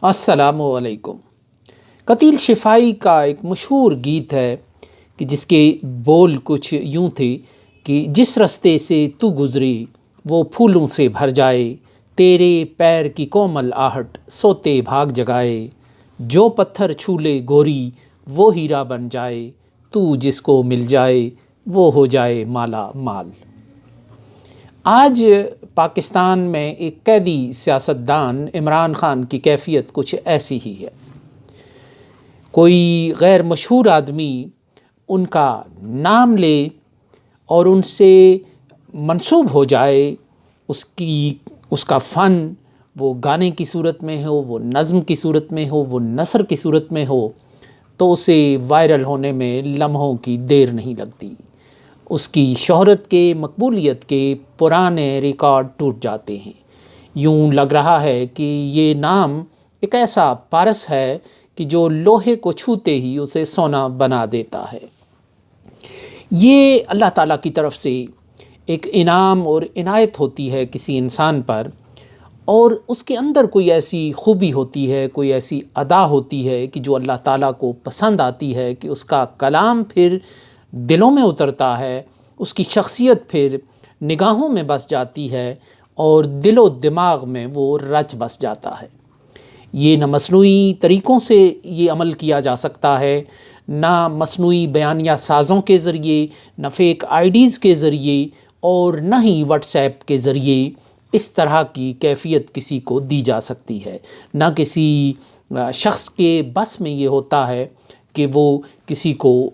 السلام علیکم۔ قتیل شفائی کا ایک مشہور گیت ہے کہ جس کے بول کچھ یوں تھے کہ جس رستے سے تو گزری وہ پھولوں سے بھر جائے، تیرے پیر کی کومل آہٹ سوتے بھاگ جگائے، جو پتھر چھو لے گوری وہ ہیرا بن جائے، تو جس کو مل جائے وہ ہو جائے مالا مال۔ آج پاکستان میں ایک قیدی سیاستدان عمران خان کی کیفیت کچھ ایسی ہی ہے۔ کوئی غیر مشہور آدمی ان کا نام لے اور ان سے منسوب ہو جائے، اس کا فن وہ گانے کی صورت میں ہو، وہ نظم کی صورت میں ہو، وہ نثر کی صورت میں ہو، تو اسے وائرل ہونے میں لمحوں کی دیر نہیں لگتی۔ اس کی شہرت کے، مقبولیت کے پرانے ریکارڈ ٹوٹ جاتے ہیں۔ یوں لگ رہا ہے کہ یہ نام ایک ایسا پارس ہے کہ جو لوہے کو چھوتے ہی اسے سونا بنا دیتا ہے۔ یہ اللہ تعالیٰ کی طرف سے ایک انعام اور عنایت ہوتی ہے کسی انسان پر، اور اس کے اندر کوئی ایسی خوبی ہوتی ہے، کوئی ایسی ادا ہوتی ہے کہ جو اللہ تعالیٰ کو پسند آتی ہے، کہ اس کا کلام پھر دلوں میں اترتا ہے، اس کی شخصیت پھر نگاہوں میں بس جاتی ہے اور دل و دماغ میں وہ رچ بس جاتا ہے۔ یہ نہ مصنوعی طریقوں سے یہ عمل کیا جا سکتا ہے، نہ مصنوعی بیانیہ سازوں کے ذریعے، نہ فیک آئی ڈیز کے ذریعے، اور نہ ہی واٹس ایپ کے ذریعے اس طرح کی کیفیت کسی کو دی جا سکتی ہے۔ نہ کسی شخص کے بس میں یہ ہوتا ہے کہ وہ کسی کو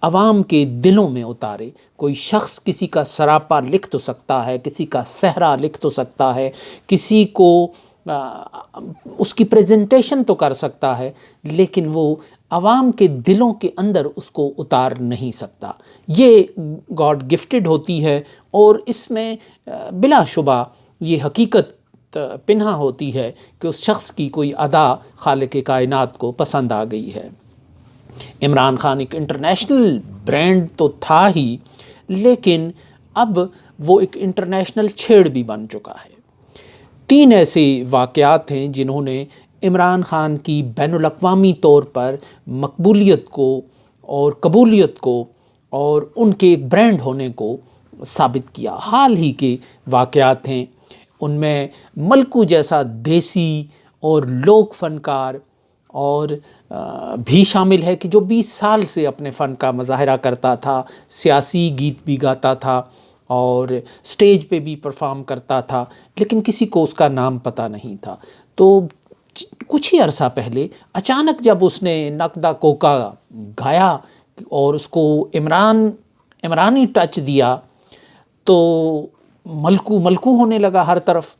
عوام کے دلوں میں اتارے۔ کوئی شخص کسی کا سراپا لکھ تو سکتا ہے، کسی کا صحرا لکھ تو سکتا ہے، کسی کو اس کی پریزنٹیشن تو کر سکتا ہے، لیکن وہ عوام کے دلوں کے اندر اس کو اتار نہیں سکتا۔ یہ گاڈ گفٹڈ ہوتی ہے، اور اس میں بلا شبہ یہ حقیقت پنہا ہوتی ہے کہ اس شخص کی کوئی ادا خالق کائنات کو پسند آ گئی ہے۔ عمران خان ایک انٹرنیشنل برانڈ تو تھا ہی، لیکن اب وہ ایک انٹرنیشنل چھیڑ بھی بن چکا ہے۔ 3 ایسے واقعات ہیں جنہوں نے عمران خان کی بین الاقوامی طور پر مقبولیت کو اور قبولیت کو اور ان کے ایک برانڈ ہونے کو ثابت کیا۔ حال ہی کے واقعات ہیں، ان میں ملکو جیسا دیسی اور لوک فنکار اور بھی شامل ہے کہ جو 20 سال سے اپنے فن کا مظاہرہ کرتا تھا، سیاسی گیت بھی گاتا تھا اور سٹیج پہ بھی پرفارم کرتا تھا، لیکن کسی کو اس کا نام پتہ نہیں تھا۔ تو کچھ ہی عرصہ پہلے اچانک جب اس نے نقدہ کوکا گایا اور اس کو عمرانی ٹچ دیا تو ملکو ملکو ہونے لگا ہر طرف۔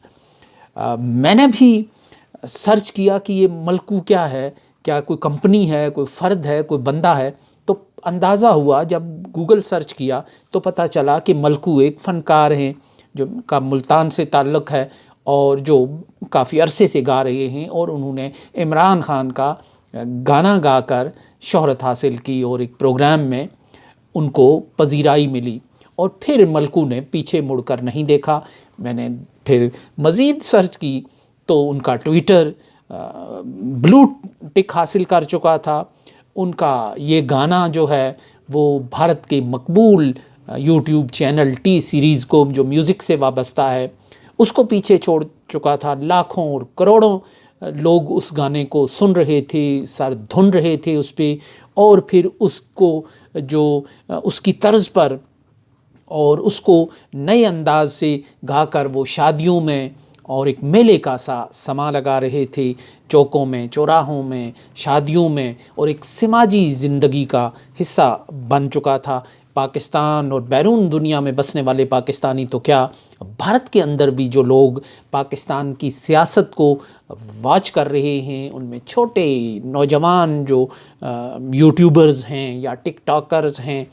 میں نے بھی سرچ کیا کہ یہ ملکو کیا ہے، کیا کوئی کمپنی ہے، کوئی فرد ہے، کوئی بندہ ہے؟ تو اندازہ ہوا جب گوگل سرچ کیا تو پتہ چلا کہ ملکو ایک فنکار ہیں جو کا ملتان سے تعلق ہے، اور جو کافی عرصے سے گا رہے ہیں، اور انہوں نے عمران خان کا گانا گا کر شہرت حاصل کی، اور ایک پروگرام میں ان کو پذیرائی ملی، اور پھر ملکو نے پیچھے مڑ کر نہیں دیکھا۔ میں نے پھر مزید سرچ کی تو ان کا ٹویٹر بلو ٹک حاصل کر چکا تھا۔ ان کا یہ گانا جو ہے وہ بھارت کے مقبول یوٹیوب چینل ٹی سیریز کو، جو میوزک سے وابستہ ہے، اس کو پیچھے چھوڑ چکا تھا۔ لاکھوں اور کروڑوں لوگ اس گانے کو سن رہے تھے، سر دھن رہے تھے اس پہ، اور پھر اس کو جو اس کی طرز پر اور اس کو نئے انداز سے گا کر وہ شادیوں میں اور ایک میلے کا سا سما لگا رہے تھے، چوکوں میں، چوراہوں میں، شادیوں میں، اور ایک سماجی زندگی کا حصہ بن چکا تھا۔ پاکستان اور بیرون دنیا میں بسنے والے پاکستانی تو کیا، بھارت کے اندر بھی جو لوگ پاکستان کی سیاست کو واچ کر رہے ہیں، ان میں چھوٹے نوجوان جو یوٹیوبرز ہیں یا ٹک ٹاکرز ہیں،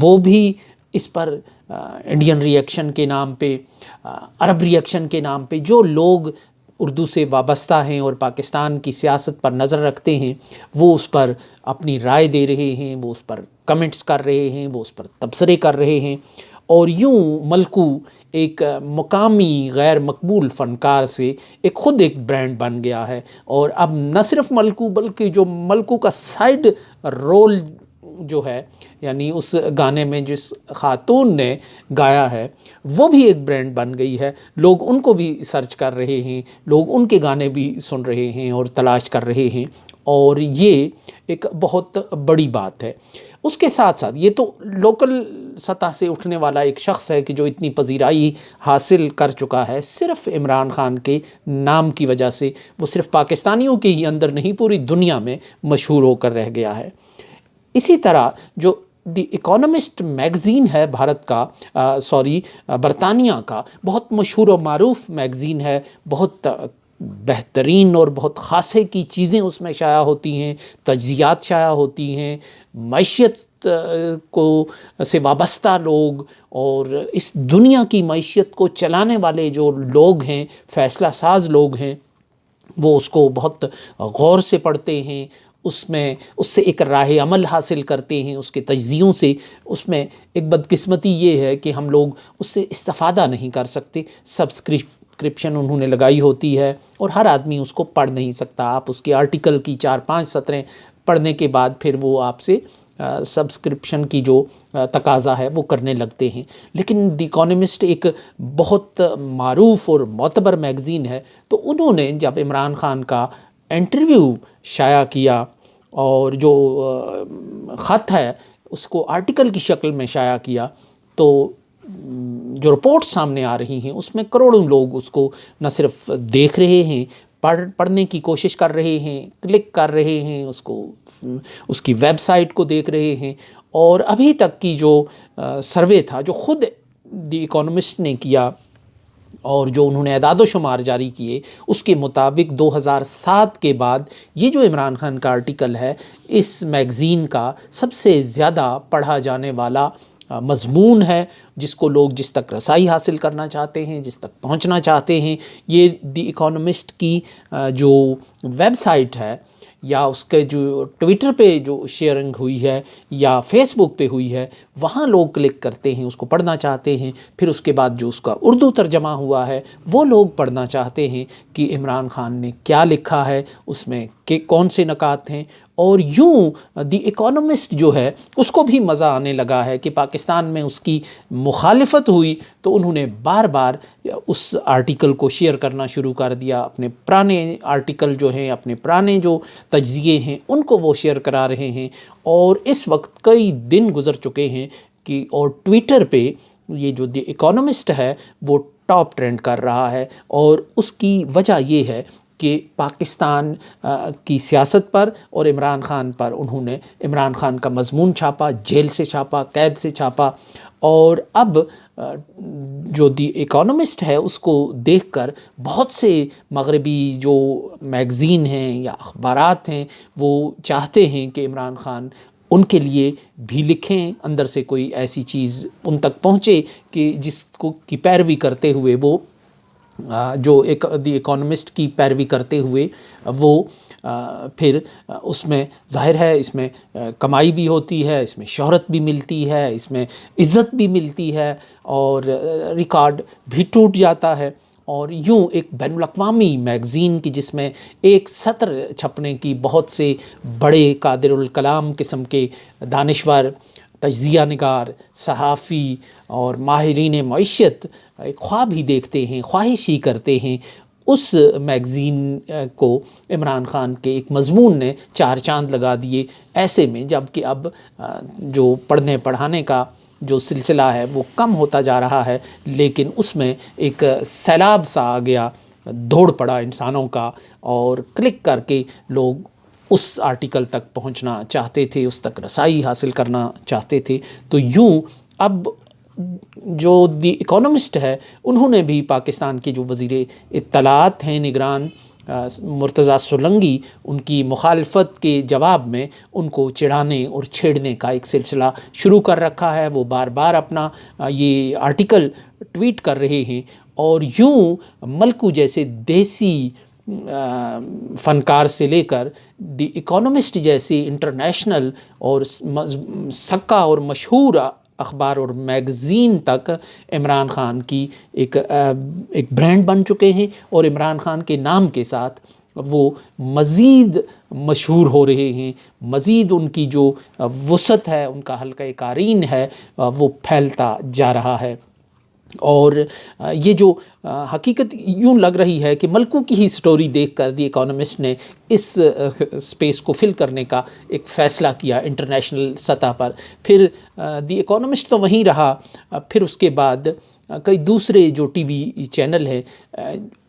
وہ بھی اس پر انڈین ری ایکشن کے نام پہ، عرب ری ایکشن کے نام پہ، جو لوگ اردو سے وابستہ ہیں اور پاکستان کی سیاست پر نظر رکھتے ہیں، وہ اس پر اپنی رائے دے رہے ہیں، وہ اس پر کمنٹس کر رہے ہیں، وہ اس پر تبصرے کر رہے ہیں، اور یوں ملکو ایک مقامی غیر مقبول فنکار سے خود ایک برانڈ بن گیا ہے، اور اب نہ صرف ملکو بلکہ جو ملکو کا سائڈ رول جو ہے، یعنی اس گانے میں جس خاتون نے گایا ہے وہ بھی ایک برانڈ بن گئی ہے، لوگ ان کو بھی سرچ کر رہے ہیں، لوگ ان کے گانے بھی سن رہے ہیں اور تلاش کر رہے ہیں، اور یہ ایک بہت بڑی بات ہے۔ اس کے ساتھ ساتھ یہ تو لوکل سطح سے اٹھنے والا ایک شخص ہے کہ جو اتنی پذیرائی حاصل کر چکا ہے صرف عمران خان کے نام کی وجہ سے، وہ صرف پاکستانیوں کے ہی اندر نہیں پوری دنیا میں مشہور ہو کر رہ گیا ہے۔ اسی طرح جو دی اکانومسٹ میگزین ہے بھارت کا، برطانیہ کا بہت مشہور و معروف میگزین ہے، بہت بہترین اور بہت خاصے کی چیزیں اس میں شائع ہوتی ہیں، تجزیات شائع ہوتی ہیں، معیشت کو سے وابستہ لوگ اور اس دنیا کی معیشت کو چلانے والے جو لوگ ہیں، فیصلہ ساز لوگ ہیں، وہ اس کو بہت غور سے پڑھتے ہیں، اس سے ایک راہ عمل حاصل کرتے ہیں، اس کے تجزیوں سے۔ اس میں ایک بدقسمتی یہ ہے کہ ہم لوگ اس سے استفادہ نہیں کر سکتے، سبسکرپشن انہوں نے لگائی ہوتی ہے اور ہر آدمی اس کو پڑھ نہیں سکتا۔ آپ اس کے آرٹیکل کی 4-5 سطریں پڑھنے کے بعد پھر وہ آپ سے سبسکرپشن کی جو تقاضا ہے وہ کرنے لگتے ہیں۔ لیکن دی اکانومسٹ ایک بہت معروف اور معتبر میگزین ہے، تو انہوں نے جب عمران خان کا انٹرویو شائع کیا اور جو خط ہے اس کو آرٹیکل کی شکل میں شائع کیا، تو جو رپورٹ سامنے آ رہی ہیں اس میں کروڑوں لوگ اس کو نہ صرف دیکھ رہے ہیں، پڑھنے کی کوشش کر رہے ہیں، کلک کر رہے ہیں، اس کی ویب سائٹ کو دیکھ رہے ہیں، اور ابھی تک کی جو سروے تھا جو خود دی اکانومسٹ نے کیا اور جو انہوں نے اعداد و شمار جاری کیے، اس کے مطابق 2007 کے بعد یہ جو عمران خان کا آرٹیکل ہے اس میگزین کا سب سے زیادہ پڑھا جانے والا مضمون ہے، جس کو لوگ جس تک رسائی حاصل کرنا چاہتے ہیں، جس تک پہنچنا چاہتے ہیں۔ یہ دی اکانومسٹ کی جو ویب سائٹ ہے، یا اس کے جو ٹویٹر پہ جو شیئرنگ ہوئی ہے یا فیس بک پہ ہوئی ہے، وہاں لوگ کلک کرتے ہیں، اس کو پڑھنا چاہتے ہیں۔ پھر اس کے بعد جو اس کا اردو ترجمہ ہوا ہے وہ لوگ پڑھنا چاہتے ہیں کہ عمران خان نے کیا لکھا ہے، اس میں کہ کون سے نکات ہیں۔ اور یوں دی اکانومسٹ جو ہے اس کو بھی مزہ آنے لگا ہے کہ پاکستان میں اس کی مخالفت ہوئی تو انہوں نے بار بار اس آرٹیکل کو شیئر کرنا شروع کر دیا، اپنے پرانے آرٹیکل جو ہیں، اپنے پرانے جو تجزیے ہیں ان کو وہ شیئر کرا رہے ہیں، اور اس وقت کئی دن گزر چکے ہیں کہ اور ٹویٹر پہ یہ جو دی اکانومسٹ ہے وہ ٹاپ ٹرینڈ کر رہا ہے، اور اس کی وجہ یہ ہے کہ پاکستان کی سیاست پر اور عمران خان پر انہوں نے عمران خان کا مضمون چھاپا، جیل سے چھاپا، قید سے چھاپا، اور اب جو دی اکانومسٹ ہے اس کو دیکھ کر بہت سے مغربی جو میگزین ہیں یا اخبارات ہیں وہ چاہتے ہیں کہ عمران خان ان کے لیے بھی لکھیں، اندر سے کوئی ایسی چیز ان تک پہنچے کہ جس کو کی پیروی کرتے ہوئے وہ جو ایک دی اکانومسٹ کی پیروی کرتے ہوئے وہ پھر اس میں ظاہر ہے اس میں کمائی بھی ہوتی ہے، اس میں شہرت بھی ملتی ہے، اس میں عزت بھی ملتی ہے، اور ریکارڈ بھی ٹوٹ جاتا ہے۔ اور یوں ایک بین الاقوامی میگزین کی جس میں ایک سطر چھپنے کی بہت سے بڑے قادر الکلام قسم کے دانشور، تجزیہ نگار، صحافی اور ماہرین معیشت ایک خواب ہی دیکھتے ہیں، خواہش ہی کرتے ہیں، اس میگزین کو عمران خان کے ایک مضمون نے 4 چاند لگا دیے۔ ایسے میں جب کہ اب جو پڑھنے پڑھانے کا جو سلسلہ ہے وہ کم ہوتا جا رہا ہے، لیکن اس میں ایک سیلاب سا آ گیا، دوڑ پڑا انسانوں کا، اور کلک کر کے لوگ اس آرٹیکل تک پہنچنا چاہتے تھے، اس تک رسائی حاصل کرنا چاہتے تھے۔ تو یوں اب جو دی اکانومسٹ ہے انہوں نے بھی پاکستان کے جو وزیر اطلاعات ہیں نگران مرتضیٰ سولنگی، ان کی مخالفت کے جواب میں ان کو چڑھانے اور چھیڑنے کا ایک سلسلہ شروع کر رکھا ہے۔ وہ بار بار اپنا یہ آرٹیکل ٹویٹ کر رہے ہیں، اور یوں ملکو جیسے دیسی فنکار سے لے کر دی اکانومسٹ جیسی انٹرنیشنل اور سکہ اور مشہور اخبار اور میگزین تک عمران خان کی ایک برانڈ بن چکے ہیں، اور عمران خان کے نام کے ساتھ وہ مزید مشہور ہو رہے ہیں، مزید ان کی جو وسعت ہے، ان کا حلقہ قارئین ہے وہ پھیلتا جا رہا ہے۔ اور یہ جو حقیقت یوں لگ رہی ہے کہ ملکوں کی ہی سٹوری دیکھ کر دی اکانومسٹ نے اس سپیس کو فل کرنے کا ایک فیصلہ کیا انٹرنیشنل سطح پر۔ پھر دی اکانومسٹ تو وہیں رہا، پھر اس کے بعد کئی دوسرے جو ٹی وی چینل ہیں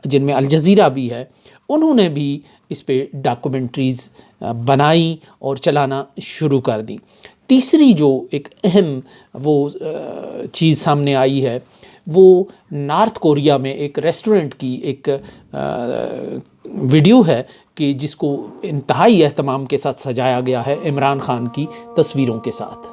جن میں الجزیرہ بھی ہے، انہوں نے بھی اس پہ ڈاکومنٹریز بنائی اور چلانا شروع کر دیں۔ تیسری جو ایک اہم وہ چیز سامنے آئی ہے وہ نارتھ کوریا میں ایک ریسٹورنٹ کی ایک ویڈیو ہے کہ جس کو انتہائی اہتمام کے ساتھ سجایا گیا ہے عمران خان کی تصویروں کے ساتھ۔